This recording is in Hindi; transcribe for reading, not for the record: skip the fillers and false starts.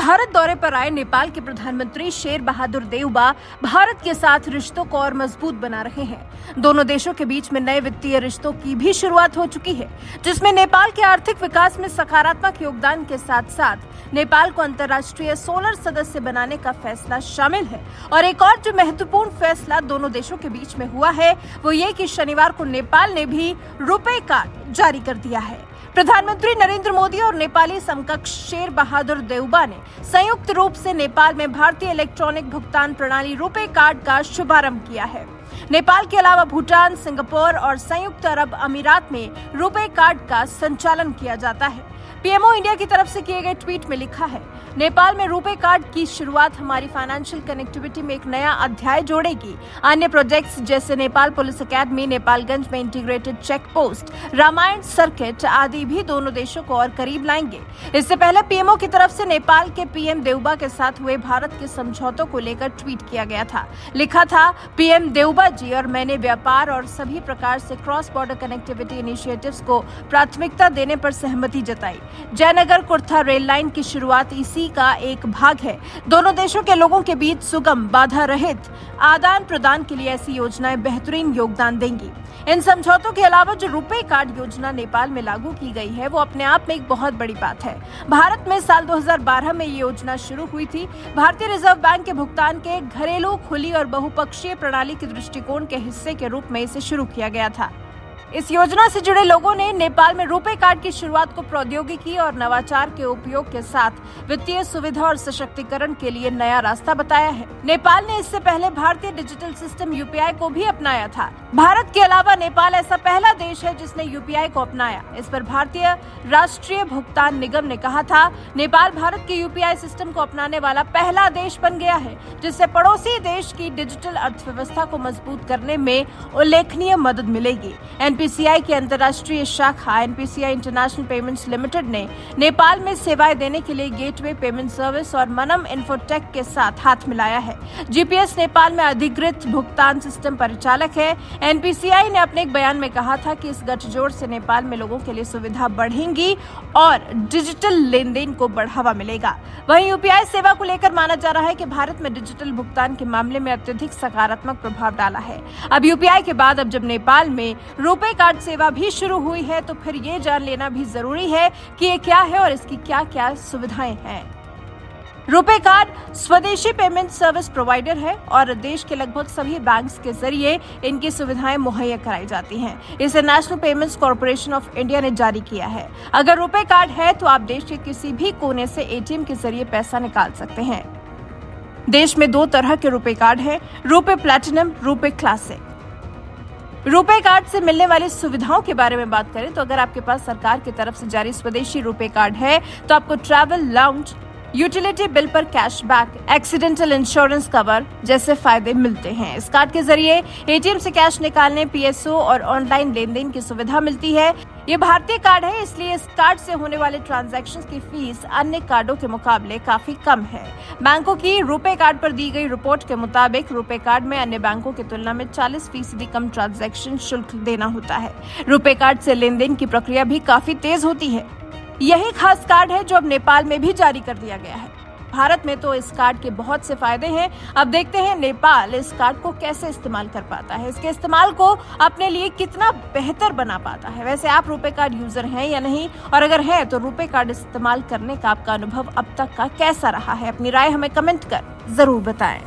भारत दौरे पर आए नेपाल के प्रधानमंत्री शेर बहादुर देउबा भारत के साथ रिश्तों को और मजबूत बना रहे हैं। दोनों देशों के बीच में नए वित्तीय रिश्तों की भी शुरुआत हो चुकी है, जिसमें नेपाल के आर्थिक विकास में सकारात्मक योगदान के साथ साथ नेपाल को अंतर्राष्ट्रीय सोलर सदस्य बनाने का फैसला शामिल है। और एक और जो महत्वपूर्ण फैसला दोनों देशों के बीच में हुआ है वो ये कि शनिवार को नेपाल ने भी रुपे कार्ड जारी कर दिया है। प्रधानमंत्री नरेंद्र मोदी और नेपाली समकक्ष शेर बहादुर देउबा ने संयुक्त रूप से नेपाल में भारतीय इलेक्ट्रॉनिक भुगतान प्रणाली रुपे कार्ड का शुभारंभ किया है। नेपाल के अलावा भूटान, सिंगापुर और संयुक्त अरब अमीरात में रुपे कार्ड का संचालन किया जाता है। पीएमओ इंडिया की तरफ से किए गए ट्वीट में लिखा है, नेपाल में रुपे कार्ड की शुरुआत हमारी फाइनेंशियल कनेक्टिविटी में एक नया अध्याय जोड़ेगी। अन्य प्रोजेक्ट्स जैसे नेपाल पुलिस एकेडमी, नेपालगंज में integrated check post, Ramayana circuit आदि भी दोनों देशों को और करीब लाएंगे। इससे पहले पीएमओ की तरफ से नेपाल के पीएम देउबा के साथ हुए भारत के समझौतों को लेकर ट्वीट किया गया था। लिखा था, पीएम देउबा जी और मैंने व्यापार और सभी प्रकार से क्रॉस बॉर्डर कनेक्टिविटी इनिशिएटिव्स को प्राथमिकता देने पर सहमति जताई। जयनगर कुर्था रेल लाइन की शुरुआत इसी का एक भाग है। दोनों देशों के लोगों के बीच सुगम, बाधा रहित आदान प्रदान के लिए ऐसी योजनाएं बेहतरीन योगदान देंगी। इन समझौतों के अलावा जो रुपे कार्ड योजना नेपाल में लागू की गई है वो अपने आप में एक बहुत बड़ी बात है। भारत में साल 2012 में ये योजना शुरू हुई थी। भारतीय रिजर्व बैंक के भुगतान के घरेलू, खुली और बहुपक्षीय प्रणाली के दृष्टिकोण के हिस्से के रूप में इसे शुरू किया गया था। इस योजना से जुड़े लोगों ने नेपाल में रुपे कार्ड की शुरुआत को प्रौद्योगिकी और नवाचार के उपयोग के साथ वित्तीय सुविधा और सशक्तिकरण के लिए नया रास्ता बताया है। नेपाल ने इससे पहले भारतीय डिजिटल सिस्टम यूपीआई को भी अपनाया था। भारत के अलावा नेपाल ऐसा पहला देश है जिसने यूपीआई को अपनाया। इस पर भारतीय राष्ट्रीय भुगतान निगम ने कहा था, नेपाल भारत के यूपीआई सिस्टम को अपनाने वाला पहला देश बन गया है, जिससे पड़ोसी देश की डिजिटल अर्थव्यवस्था को मजबूत करने में उल्लेखनीय मदद मिलेगी। एनपीसीआई की अंतर्राष्ट्रीय शाखा एनपीसीआई इंटरनेशनल पेमेंट्स लिमिटेड ने नेपाल में सेवाएं देने के लिए गेटवे पेमेंट सर्विस और मनम इन्फोटेक के साथ हाथ मिलाया है। जीपीएस नेपाल में अधिकृत भुगतान सिस्टम परिचालक है। एनपीसीआई ने अपने एक बयान में कहा था कि इस गठजोड़ से नेपाल में लोगों के लिए सुविधा बढ़ेगी और डिजिटल लेन देन को बढ़ावा मिलेगा। वहीं यूपीआई सेवा को लेकर माना जा रहा है कि भारत में डिजिटल भुगतान के मामले में अत्यधिक सकारात्मक प्रभाव डाला है। अब यूपीआई के बाद अब जब नेपाल में रुपे कार्ड सेवा भी शुरू हुई है तो फिर ये जान लेना भी जरूरी है कि ये क्या है और इसकी क्या क्या सुविधाएं हैं। रुपे कार्ड स्वदेशी पेमेंट सर्विस प्रोवाइडर है और देश के लगभग सभी बैंक्स के जरिए इनकी सुविधाएं मुहैया कराई जाती हैं। इसे national payments corporation of India ने जारी किया है। अगर रुपे कार्ड है तो आप देश के किसी भी कोने से एटीएम के जरिए पैसा निकाल सकते हैं। देश में 2 तरह के रुपे कार्ड हैं, RuPay platinum, RuPay classic. RuPay card से मिलने वाली सुविधाओं के बारे में बात करें तो अगर आपके पास सरकार की तरफ से जारी स्वदेशी रुपे कार्ड है तो आपको ट्रैवल, लाउंज, यूटिलिटी बिल पर कैशबैक, एक्सीडेंटल इंश्योरेंस कवर जैसे फायदे मिलते हैं। इस कार्ड के जरिए एटीएम से कैश निकालने, पीएसओ और ऑनलाइन लेन देन की सुविधा मिलती है। ये भारतीय कार्ड है, इसलिए इस कार्ड से होने वाले ट्रांजैक्शंस की फीस अन्य कार्डों के मुकाबले काफी कम है। बैंकों की रुपे कार्ड पर दी गई रिपोर्ट के मुताबिक रुपे कार्ड में अन्य बैंकों की तुलना में 40% कम ट्रांजैक्शन शुल्क देना होता है। रुपे कार्ड से लेन देन की प्रक्रिया भी काफी तेज होती है। यही खास कार्ड है जो अब नेपाल में भी जारी कर दिया गया है। भारत में तो इस कार्ड के बहुत से फायदे हैं। अब देखते हैं नेपाल इस कार्ड को कैसे इस्तेमाल कर पाता है, इसके इस्तेमाल को अपने लिए कितना बेहतर बना पाता है। वैसे आप रुपे कार्ड यूजर हैं या नहीं, और अगर हैं तो रुपे कार्ड इस्तेमाल करने का आपका अनुभव अब तक का कैसा रहा है? अपनी राय हमें कमेंट कर जरूर बताएं।